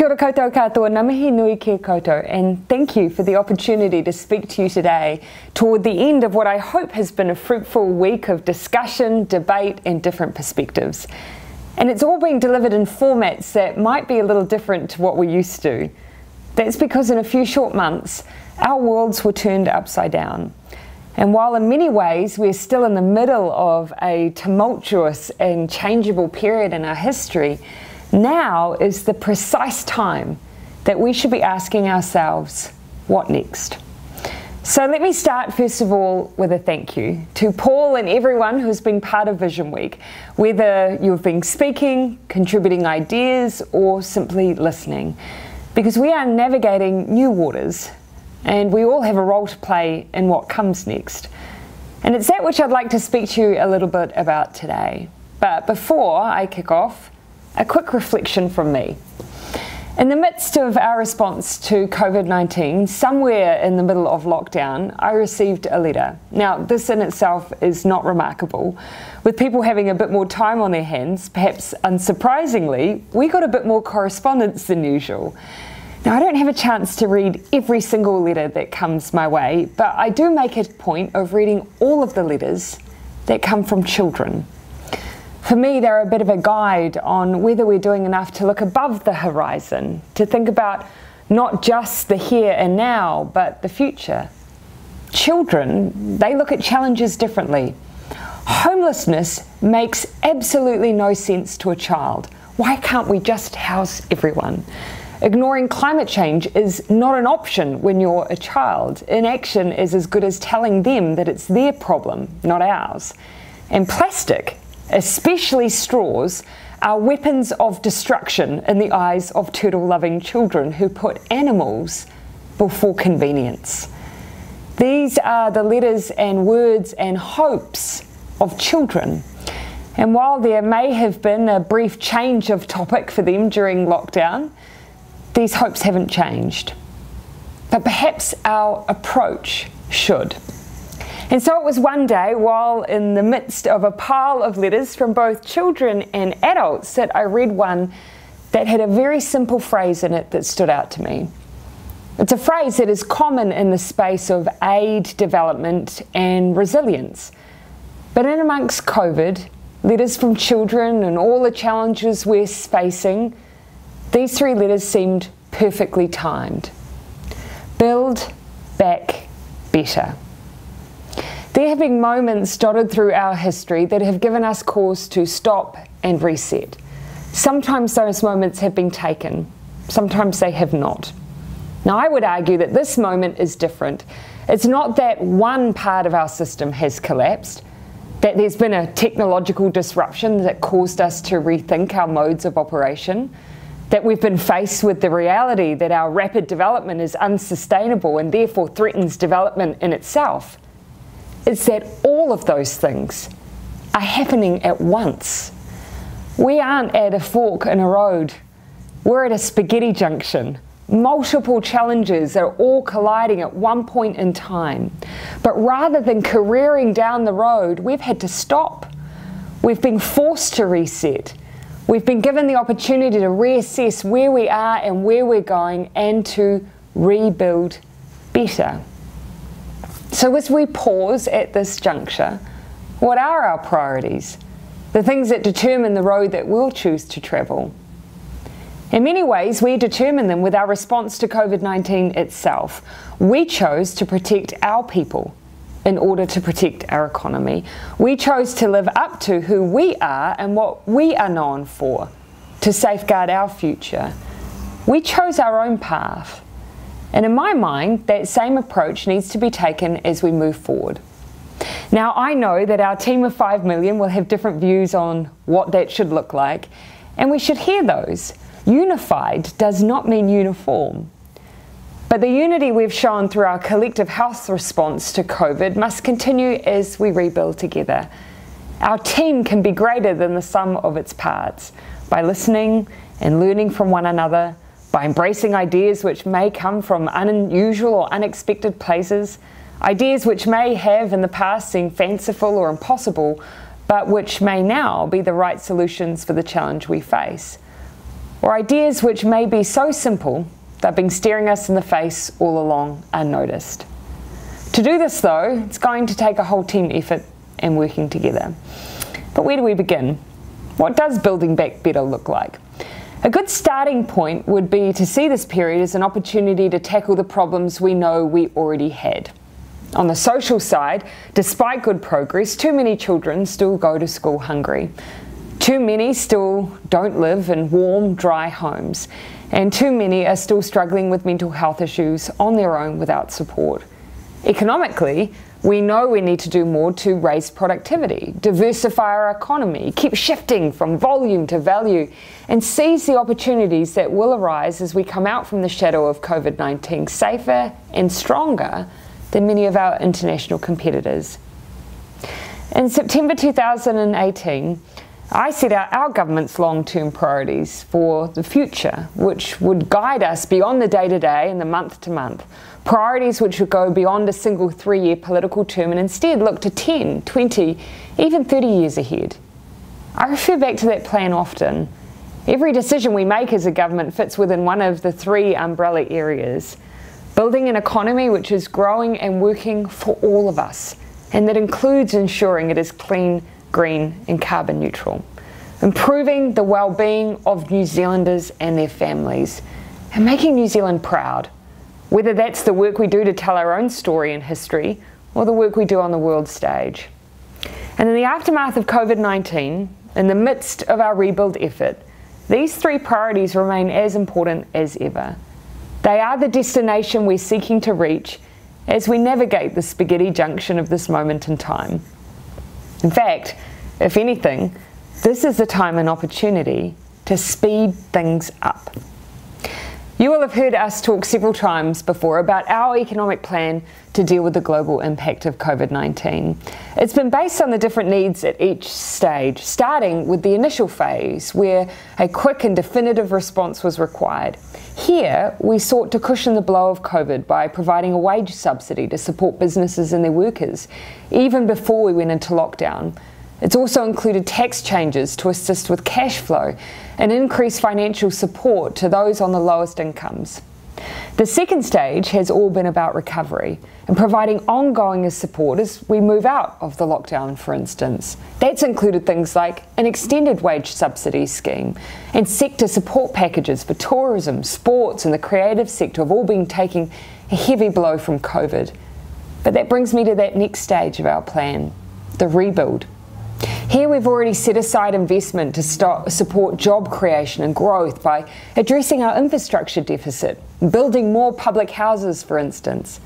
Kia ora koutou katoa, ngā mihi nui ki koutou, and thank you for the opportunity to speak to you today toward the end of what I hope has been a fruitful week of discussion, debate and different perspectives. And it's all being delivered in formats that might be a little different to what we're used to. That's because in a few short months, our worlds were turned upside down. And while in many ways we're still in the middle of a tumultuous and changeable period in our history, now is the precise time that we should be asking ourselves, what next? So let me start first of all with a thank you to Paul and everyone who's been part of Visionweek, whether you've been speaking, contributing ideas, or simply listening, because we are navigating new waters and we all have a role to play in what comes next. And it's that which I'd like to speak to you a little bit about today. But before I kick off, a quick reflection from me. In the midst of our response to COVID-19, somewhere in the middle of lockdown, I received a letter. Now, this in itself is not remarkable. With people having a bit more time on their hands, perhaps unsurprisingly, we got a bit more correspondence than usual. Now, I don't have a chance to read every single letter that comes my way, but I do make a point of reading all of the letters that come from children. For me, they're a bit of a guide on whether we're doing enough to look above the horizon, to think about not just the here and now, but the future. Children, they look at challenges differently. Homelessness makes absolutely no sense to a child. Why can't we just house everyone? Ignoring climate change is not an option when you're a child. Inaction is as good as telling them that it's their problem, not ours. And plastic, especially straws, are weapons of destruction in the eyes of turtle-loving children who put animals before convenience. These are the letters and words and hopes of children. And while there may have been a brief change of topic for them during lockdown, these hopes haven't changed. But perhaps our approach should. And so it was one day, while in the midst of a pile of letters from both children and adults, that I read one that had a very simple phrase in it that stood out to me. It's a phrase that is common in the space of aid, development and resilience. But in amongst COVID, letters from children and all the challenges we're facing, these three letters seemed perfectly timed. Build back better. There have been moments dotted through our history that have given us cause to stop and reset. Sometimes those moments have been taken, sometimes they have not. Now, I would argue that this moment is different. It's not that one part of our system has collapsed, that there's been a technological disruption that caused us to rethink our modes of operation, that we've been faced with the reality that our rapid development is unsustainable and therefore threatens development in itself. It's that all of those things are happening at once. We aren't at a fork in a road. We're at a spaghetti junction. Multiple challenges are all colliding at one point in time. But rather than careering down the road, we've had to stop. We've been forced to reset. We've been given the opportunity to reassess where we are and where we're going and to rebuild better. So as we pause at this juncture, what are our priorities? The things that determine the road that we'll choose to travel. In many ways, we determine them with our response to COVID-19 itself. We chose to protect our people in order to protect our economy. We chose to live up to who we are and what we are known for, to safeguard our future. We chose our own path. And in my mind, that same approach needs to be taken as we move forward. Now, I know that our team of 5 million will have different views on what that should look like, and we should hear those. Unified does not mean uniform. But the unity we've shown through our collective health response to COVID must continue as we rebuild together. Our team can be greater than the sum of its parts by listening and learning from one another, by embracing ideas which may come from unusual or unexpected places, ideas which may have in the past seemed fanciful or impossible, but which may now be the right solutions for the challenge we face. or ideas which may be so simple they've been staring us in the face all along unnoticed. To do this though, it's going to take a whole team effort and working together. But where do we begin? What does building back better look like? A good starting point would be to see this period as an opportunity to tackle the problems we know we already had. On the social side, despite good progress, too many children still go to school hungry. Too many still don't live in warm, dry homes. And too many are still struggling with mental health issues on their own without support. Economically, we know we need to do more to raise productivity, diversify our economy, keep shifting from volume to value, and seize the opportunities that will arise as we come out from the shadow of COVID-19 safer and stronger than many of our international competitors. In September 2018, I set out our government's long-term priorities for the future, which would guide us beyond the day-to-day and the month-to-month. Priorities which would go beyond a single 3-year political term and instead look to 10, 20, even 30 years ahead. I refer back to that plan often. Every decision we make as a government fits within one of the 3 umbrella areas. Building an economy which is growing and working for all of us, and that includes ensuring it is clean, green and carbon neutral. Improving the well-being of New Zealanders and their families, and making New Zealand proud. Whether that's the work we do to tell our own story and history, or the work we do on the world stage. And in the aftermath of COVID-19, in the midst of our rebuild effort, these 3 priorities remain as important as ever. They are the destination we're seeking to reach as we navigate the spaghetti junction of this moment in time. In fact, if anything, this is the time and opportunity to speed things up. You will have heard us talk several times before about our economic plan to deal with the global impact of COVID-19. It's been based on the different needs at each stage, starting with the initial phase where a quick and definitive response was required. Here, we sought to cushion the blow of COVID by providing a wage subsidy to support businesses and their workers, even before we went into lockdown. It's also included tax changes to assist with cash flow and increased financial support to those on the lowest incomes. The second stage has all been about recovery and providing ongoing support as we move out of the lockdown, for instance. That's included things like an extended wage subsidy scheme and sector support packages for tourism, sports and the creative sector have all been taking a heavy blow from COVID. But that brings me to that next stage of our plan, the rebuild. Here we've already set aside investment to support job creation and growth by addressing our infrastructure deficit, building more public houses, for instance,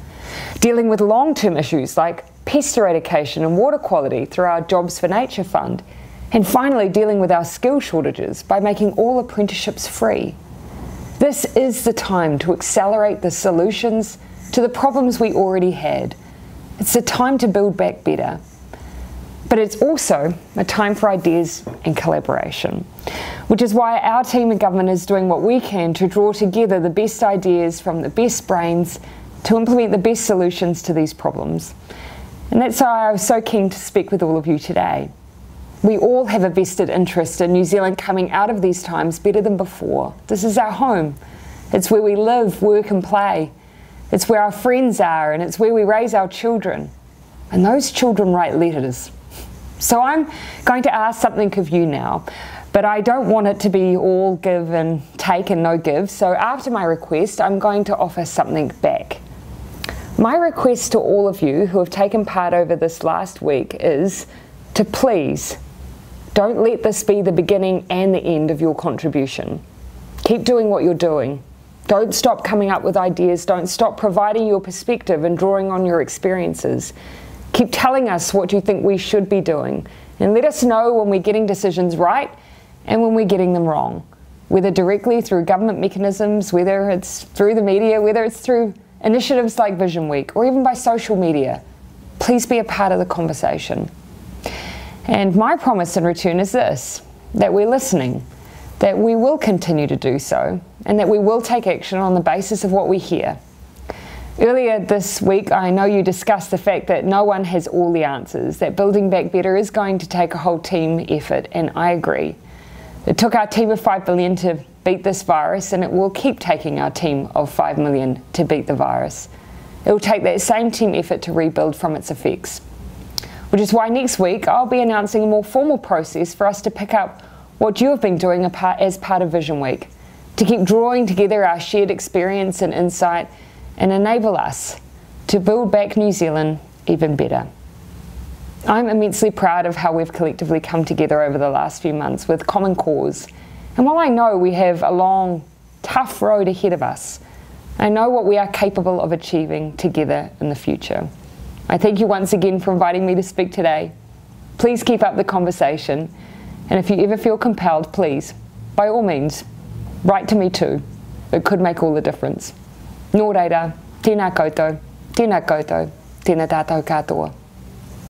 dealing with long-term issues like pest eradication and water quality through our Jobs for Nature Fund, and finally dealing with our skill shortages by making all apprenticeships free. This is the time to accelerate the solutions to the problems we already had. It's the time to build back better. But it's also a time for ideas and collaboration, which is why our team in government is doing what we can to draw together the best ideas from the best brains to implement the best solutions to these problems. And that's why I was so keen to speak with all of you today. We all have a vested interest in New Zealand coming out of these times better than before. This is our home. It's where we live, work and play. It's where our friends are and it's where we raise our children. And those children write letters. So I'm going to ask something of you now, but I don't want it to be all give and take and no give. So after my request, I'm going to offer something back. My request to all of you who have taken part over this last week is to please don't let this be the beginning and the end of your contribution. Keep doing what you're doing. Don't stop coming up with ideas. Don't stop providing your perspective and drawing on your experiences. Keep telling us what you think we should be doing and let us know when we're getting decisions right and when we're getting them wrong, whether directly through government mechanisms, whether it's through the media, whether it's through initiatives like Visionweek or even by social media. Please be a part of the conversation. And my promise in return is this, that we're listening, that we will continue to do so and that we will take action on the basis of what we hear. Earlier this week, I know you discussed the fact that no one has all the answers, that building back better is going to take a whole team effort, and I agree. It took our team of 5 billion to beat this virus, and it will keep taking our team of 5 million to beat the virus. It will take that same team effort to rebuild from its effects. Which is why next week I'll be announcing a more formal process for us to pick up what you have been doing as part of Visionweek, to keep drawing together our shared experience and insight and enable us to build back New Zealand even better. I'm immensely proud of how we've collectively come together over the last few months with common cause. And while I know we have a long, tough road ahead of us, I know what we are capable of achieving together in the future. I thank you once again for inviting me to speak today. Please keep up the conversation, and if you ever feel compelled, please, by all means, write to me too. It could make all the difference. Nō reira, tēnā koutou, tēnā koutou, tēnā tātou katoa.